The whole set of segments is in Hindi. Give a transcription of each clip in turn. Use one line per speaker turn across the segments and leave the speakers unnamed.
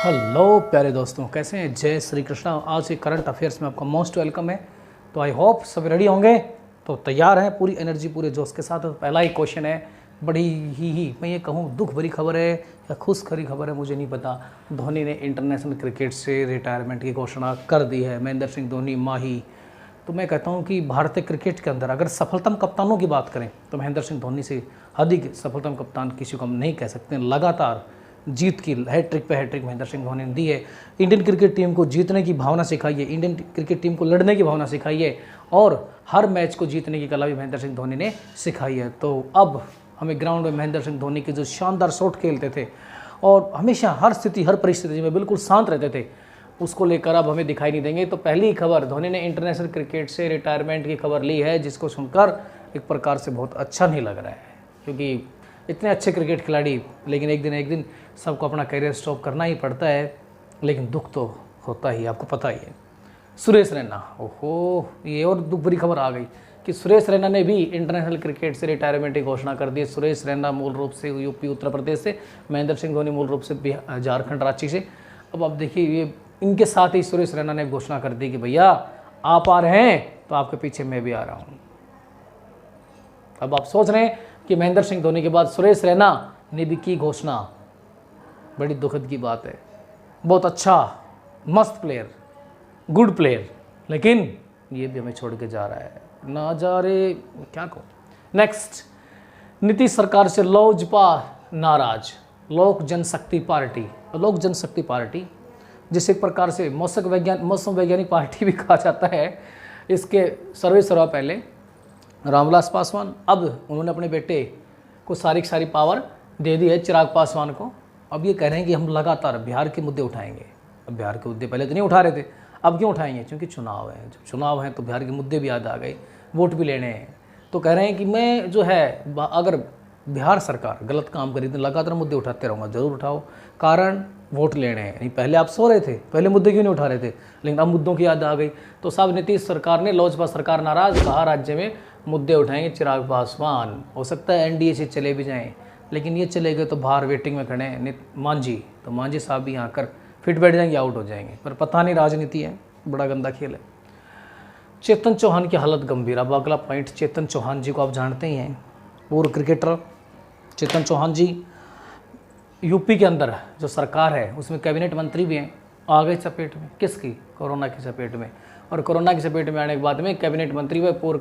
हेलो प्यारे दोस्तों, कैसे हैं? जय श्री कृष्णा। आज के करंट अफेयर्स में आपका मोस्ट वेलकम है। तो आई होप सब रेडी होंगे, तो तैयार हैं पूरी एनर्जी पूरे जोश के साथ। तो पहला ही क्वेश्चन है, बड़ी ही मैं ये कहूँ दुख भरी खबर है या खुश खरी खबर है मुझे नहीं पता। धोनी ने इंटरनेशनल क्रिकेट से रिटायरमेंट की घोषणा कर दी है। महेंद्र सिंह धोनी माही। तो मैं कहता हूँ कि भारतीय क्रिकेट के अंदर अगर सफलतम कप्तानों की बात करें तो महेंद्र सिंह धोनी से अधिक सफलतम कप्तान किसी को हम नहीं कह सकते। लगातार जीत की हैट्रिक पे हैट्रिक महेंद्र सिंह धोनी ने दी है। इंडियन क्रिकेट टीम को जीतने की भावना सिखाई है, इंडियन क्रिकेट टीम को लड़ने की भावना सिखाई है और हर मैच को जीतने की कला भी महेंद्र सिंह धोनी ने सिखाई है। तो अब हमें ग्राउंड में महेंद्र सिंह धोनी के जो शानदार शॉट खेलते थे और हमेशा हर स्थिति हर परिस्थिति में बिल्कुल शांत रहते थे, उसको लेकर अब हमें दिखाई नहीं देंगे। तो पहली खबर, धोनी ने इंटरनेशनल क्रिकेट से रिटायरमेंट की खबर ली है, जिसको सुनकर एक प्रकार से बहुत अच्छा नहीं लग रहा है, क्योंकि इतने अच्छे क्रिकेट खिलाड़ी, लेकिन एक दिन सबको अपना करियर स्टॉप करना ही पड़ता है। लेकिन दुख तो होता ही, आपको पता ही है। सुरेश रैना, ओहो, ये और दुख भरी खबर आ गई कि सुरेश रैना ने भी इंटरनेशनल क्रिकेट से रिटायरमेंट की घोषणा कर दी। सुरेश रैना मूल रूप से यूपी उत्तर प्रदेश से, महेंद्र सिंह धोनी मूल रूप से झारखंड रांची से। अब आप देखिए, ये इनके साथ ही सुरेश रैना ने घोषणा कर दी कि भैया आप आ रहे हैं तो आपके पीछे मैं भी आ रहा हूँ। अब आप सोच रहे हैं कि महेंद्र सिंह धोनी के बाद सुरेश रैना ने भी की घोषणा। बड़ी दुखद की बात है। बहुत अच्छा, मस्त प्लेयर, गुड प्लेयर, लेकिन ये भी हमें छोड़ के जा रहा है। ना जा रे, क्या कहूँ। नेक्स्ट, नीतीश सरकार से लोजपा नाराज। लोक जनशक्ति पार्टी जिसे एक प्रकार से मौसम वैज्ञानिक पार्टी भी कहा जाता है, इसके सर्वा पहले रामविलास पासवान, अब उन्होंने अपने बेटे को सारी पावर दे दी है, चिराग पासवान को। अब ये कह रहे हैं कि हम लगातार बिहार के मुद्दे उठाएंगे। अब बिहार के मुद्दे पहले तो नहीं उठा रहे थे, अब क्यों उठाएंगे? क्योंकि चुनाव है। जब चुनाव है तो बिहार के मुद्दे भी याद आ गए, वोट भी लेने हैं। तो कह रहे हैं कि मैं जो है, अगर बिहार सरकार गलत काम करी तो लगातार मुद्दे उठाते रहूँगा। जरूर उठाओ, कारण वोट लेने हैं। नहीं, पहले आप सो रहे थे, पहले मुद्दे क्यों नहीं उठा रहे थे, लेकिन अब मुद्दों की याद आ गई। तो सब नीतीश सरकार ने, लोजपा सरकार नाराज, कहा राज्य में मुद्दे उठाएंगे चिराग पासवान। हो सकता है एनडीए से चले भी जाएं, लेकिन ये चले गए तो बाहर वेटिंग में खड़े हैं मांझी, तो मांझी साहब भी यहाँ आकर फिट बैठ जाएंगे, आउट हो जाएंगे। पर पता नहीं, राजनीति है, बड़ा गंदा खेल है। चेतन चौहान की हालत गंभीर। अब अगला पॉइंट, चेतन चौहान जी को आप जानते ही हैं, पूर्व क्रिकेटर चेतन चौहान जी यूपी के अंदर जो सरकार है उसमें कैबिनेट मंत्री भी हैं। आ गए चपेट में, किसकी? कोरोना की चपेट में। और कोरोना की चपेट में आने के बाद में कैबिनेट मंत्री व पूर्व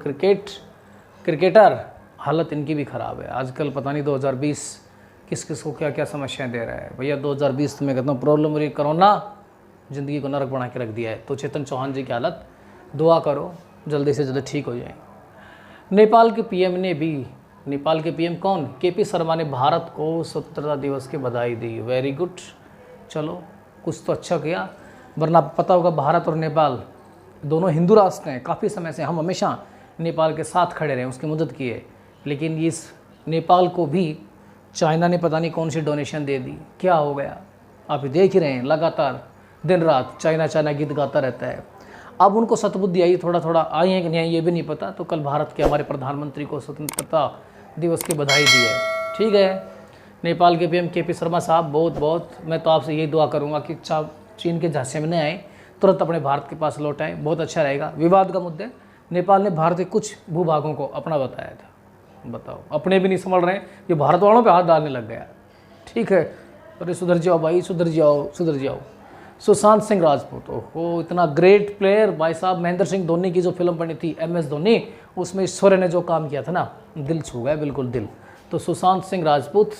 क्रिकेटर, हालत इनकी भी ख़राब है। आजकल पता नहीं 2020 किस को क्या क्या समस्याएं दे रहा है। भैया 2020 तो मैं कहता हूँ प्रॉब्लम हो रही, कोरोना ज़िंदगी को नरक बना के रख दिया है। तो चेतन चौहान जी की हालत, दुआ करो जल्दी से जल्दी ठीक हो जाए। नेपाल के पीएम कौन? केपी शर्मा ने भारत को स्वतंत्रता दिवस की बधाई दी। वेरी गुड, चलो कुछ तो अच्छा किया। वरना पता होगा, भारत और नेपाल दोनों हिंदू राष्ट्र हैं। काफ़ी समय से हम हमेशा नेपाल के साथ खड़े रहे, उसकी मदद की है। लेकिन इस नेपाल को भी चाइना ने पता नहीं कौन सी डोनेशन दे दी। क्या हो गया? आप देख ही रहे हैं, लगातार दिन रात चाइना गीत गाता रहता है। अब उनको सतबुद्धि आई, थोड़ा आई है कि नहीं आई ये भी नहीं पता। तो कल भारत के हमारे प्रधानमंत्री को स्वतंत्रता दिवस की बधाई दी है। ठीक है, नेपाल के पीएम केपी शर्मा साहब, बहुत मैं तो आपसे यही दुआ करूंगा कि चीन के झांसे में नहीं आए, तुरंत अपने भारत के पास लौट आए, बहुत अच्छा रहेगा। विवाद का मुद्दा, नेपाल ने भारत के कुछ भूभागों को अपना बताया था। बताओ, अपने भी नहीं संभल रहे, ये भारत वालों पे हाथ डालने लग गया। ठीक है, अरे सुधर जाओ भाई, सुधर जाओ। सुशांत सिंह राजपूत, ओहो, इतना ग्रेट प्लेयर भाई साहब। महेंद्र सिंह धोनी की जो फिल्म बनी थी MS धोनी, उसमें ईश्वर ने जो काम किया था ना, दिल छू गया, बिल्कुल दिल। तो सुशांत सिंह राजपूत,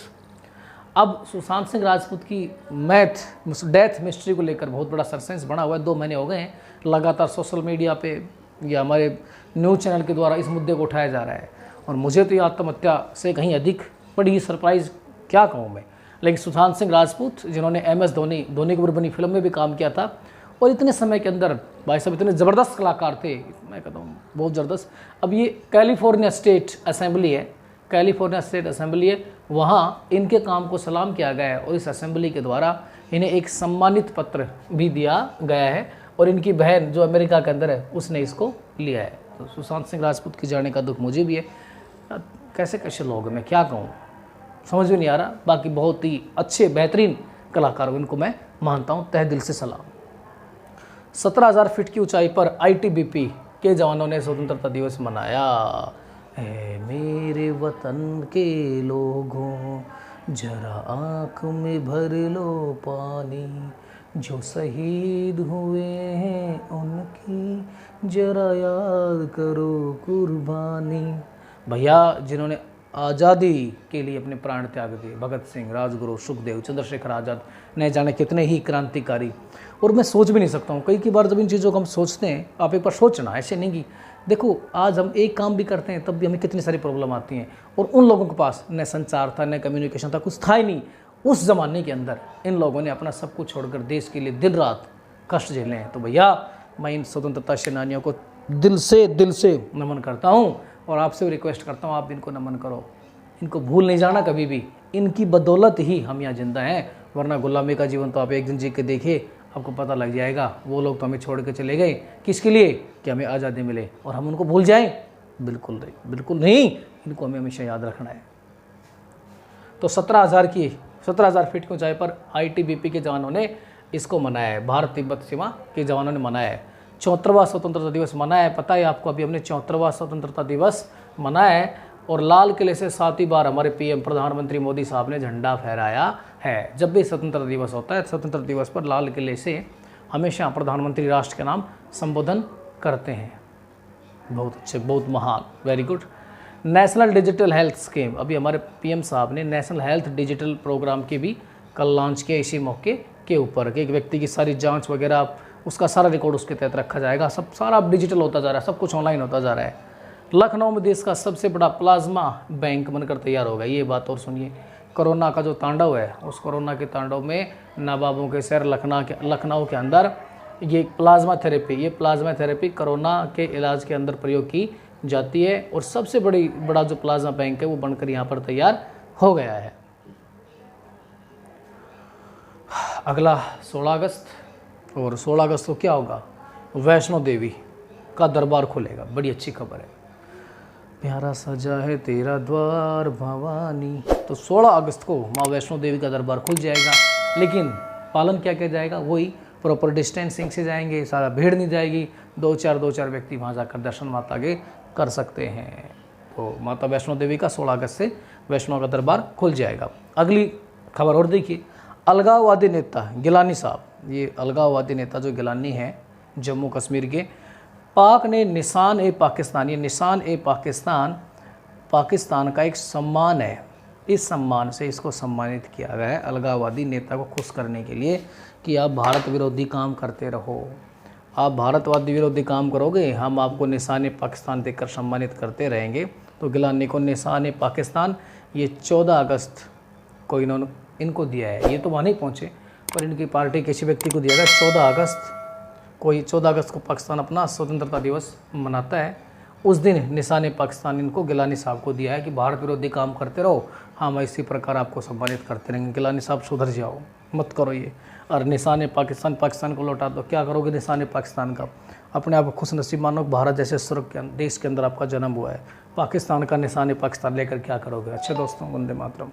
अब सुशांत सिंह राजपूत की डेथ मिस्ट्री को लेकर बहुत बड़ा सस्पेंस बना हुआ है। 2 महीने हो गए हैं, लगातार सोशल मीडिया पे या हमारे न्यूज़ चैनल के द्वारा इस मुद्दे को उठाया जा रहा है। और मुझे तो ये आत्महत्या से कहीं अधिक बड़ी सरप्राइज़ क्या कहूँ मैं। लेकिन सुशांत सिंह राजपूत, जिन्होंने MS धोनी के ऊपर बनी फिल्म में भी काम किया था, और इतने समय के अंदर भाई साहब इतने ज़बरदस्त कलाकार थे, मैं कहता हूँ बहुत ज़बरदस्त। अब ये कैलिफोर्निया स्टेट असेंबली है, वहाँ इनके काम को सलाम किया गया है और इस असेंबली के द्वारा इन्हें एक सम्मानित पत्र भी दिया गया है। और इनकी बहन जो अमेरिका के अंदर है, उसने इसको लिया है। तो सुशांत सिंह राजपूत की जाने का दुख मुझे भी है। कैसे लोग हैं, मैं क्या कहूँ, समझ में नहीं आ रहा। बाकी बहुत ही अच्छे बेहतरीन कलाकार, इनको मैं मानता हूँ, तहे दिल से सलाम। 17,000 फीट की ऊंचाई पर आईटीबीपी के जवानों ने स्वतंत्रता दिवस मनाया। है मेरे वतन के लोगों, जरा आँख में भर लो पानी, जो शहीद हुए हैं उनकी जरा याद करो कुर्बानी। भैया जिन्होंने आज़ादी के लिए अपने प्राण त्याग दिए, भगत सिंह, राजगुरु, सुखदेव, चंद्रशेखर आज़ाद, न जाने कितने ही क्रांतिकारी। और मैं सोच भी नहीं सकता हूँ, कई बार जब इन चीज़ों को हम सोचते हैं, आप एक बार सोचना, ऐसे नहीं कि देखो आज हम एक काम भी करते हैं तब भी हमें कितनी सारी प्रॉब्लम आती हैं, और उन लोगों के पास न संचार था, न कम्युनिकेशन था, कुछ था ही नहीं। उस ज़माने के अंदर इन लोगों ने अपना सब कुछ छोड़कर देश के लिए दिन रात कष्ट झेले हैं। तो भैया मैं इन स्वतंत्रता सेनानियों को दिल से नमन करता हूँ, और आपसे भी रिक्वेस्ट करता हूँ आप इनको नमन करो, इनको भूल नहीं जाना कभी भी। इनकी बदौलत ही हम यहाँ जिंदा हैं, वरना गुलामी का जीवन तो आप एक दिन जी के देखिए, आपको पता लग जाएगा। वो लोग तो हमें छोड़ के चले गए, किसके लिए? कि हमें आज़ादी मिले, और हम उनको भूल जाएं? बिल्कुल नहीं, इनको हमें हमेशा याद रखना है। तो 17,000 फीट की ऊंचाई पर आईटीबीपी के जवानों ने इसको मनाया है, भारत तिब्बत सीमा के जवानों ने मनाया है। 74वां स्वतंत्रता दिवस मनाया है, पता है आपको, अभी हमने 74वां स्वतंत्रता दिवस मनाया है। और लाल किले से 7वीं बार हमारे पीएम प्रधानमंत्री मोदी साहब ने झंडा फहराया है। जब भी स्वतंत्रता दिवस होता है, स्वतंत्रता दिवस पर लाल किले से हमेशा प्रधानमंत्री राष्ट्र के नाम संबोधन करते हैं। बहुत अच्छे, बहुत महान, very good. National digital health scheme, अभी हमारे पीएम साहब ने नेशनल हेल्थ डिजिटल प्रोग्राम की भी कल लॉन्च किया, इसी मौके के ऊपर कि एक व्यक्ति की सारी जांच वगैरह, उसका सारा रिकॉर्ड उसके तहत रखा जाएगा। सब सारा डिजिटल होता जा रहा है, सब कुछ ऑनलाइन होता जा रहा है। लखनऊ में देश का सबसे बड़ा प्लाज्मा बैंक बनकर तैयार होगा। ये बात और सुनिए, कोरोना का जो तांडव है, उस कोरोना के तांडव में नवाबों के शहर लखनऊ के अंदर ये प्लाज्मा थेरेपी कोरोना के इलाज के अंदर प्रयोग की जाती है, और सबसे बड़ा जो प्लाज्मा बैंक है वो बनकर यहाँ पर तैयार हो गया है। अगला 16 अगस्त, और 16 अगस्त को क्या होगा? वैष्णो देवी का दरबार खुलेगा। बड़ी अच्छी खबर है। प्यारा सजा है तेरा द्वार भवानी। तो 16 अगस्त को माँ वैष्णो देवी का दरबार खुल जाएगा, लेकिन पालन क्या किया जाएगा? वही प्रॉपर डिस्टेंसिंग से जाएंगे, सारा भीड़ नहीं जाएगी, दो चार व्यक्ति वहाँ जाकर दर्शन माता के कर सकते हैं। तो माता वैष्णो देवी का 16 अगस्त से वैष्णो का दरबार खुल जाएगा। अगली खबर और देखिए, अलगाववादी नेता गिलानी साहब, ये अलगाववादी नेता जो गिलानी है जम्मू कश्मीर के, पाक ने निशान ए पाकिस्तान का एक सम्मान है, इस सम्मान से इसको सम्मानित किया गया है अलगाववादी नेता को खुश करने के लिए कि आप भारत विरोधी काम करते रहो, आप भारतवादी विरोधी काम करोगे, हम आपको निशान ए पाकिस्तान देकर सम्मानित करते रहेंगे। तो गिलानी को निशान ए पाकिस्तान ये 14 अगस्त को इनको दिया है। ये तो वहाँ नहीं पहुँचे, पर इनकी पार्टी किसी व्यक्ति को दिया गया 14 अगस्त। कोई 14 अगस्त को पाकिस्तान अपना स्वतंत्रता दिवस मनाता है, उस दिन निशान पाकिस्तान इनको गिलानी साहब को दिया है कि भारत विरोधी काम करते रहो, हम इसी प्रकार आपको सम्मानित करते रहेंगे। गिलानी साहब सुधर जाओ, मत करो ये। और निशान पाकिस्तान को लौटा दो। क्या करोगे निशान पाकिस्तान का? अपने आप को खुश नसीब मानो, भारत जैसे स्वर्ग के देश के अंदर आपका जन्म हुआ है। पाकिस्तान का निशान पाकिस्तान लेकर क्या करोगे? अच्छे दोस्तों, वंदे मातरम।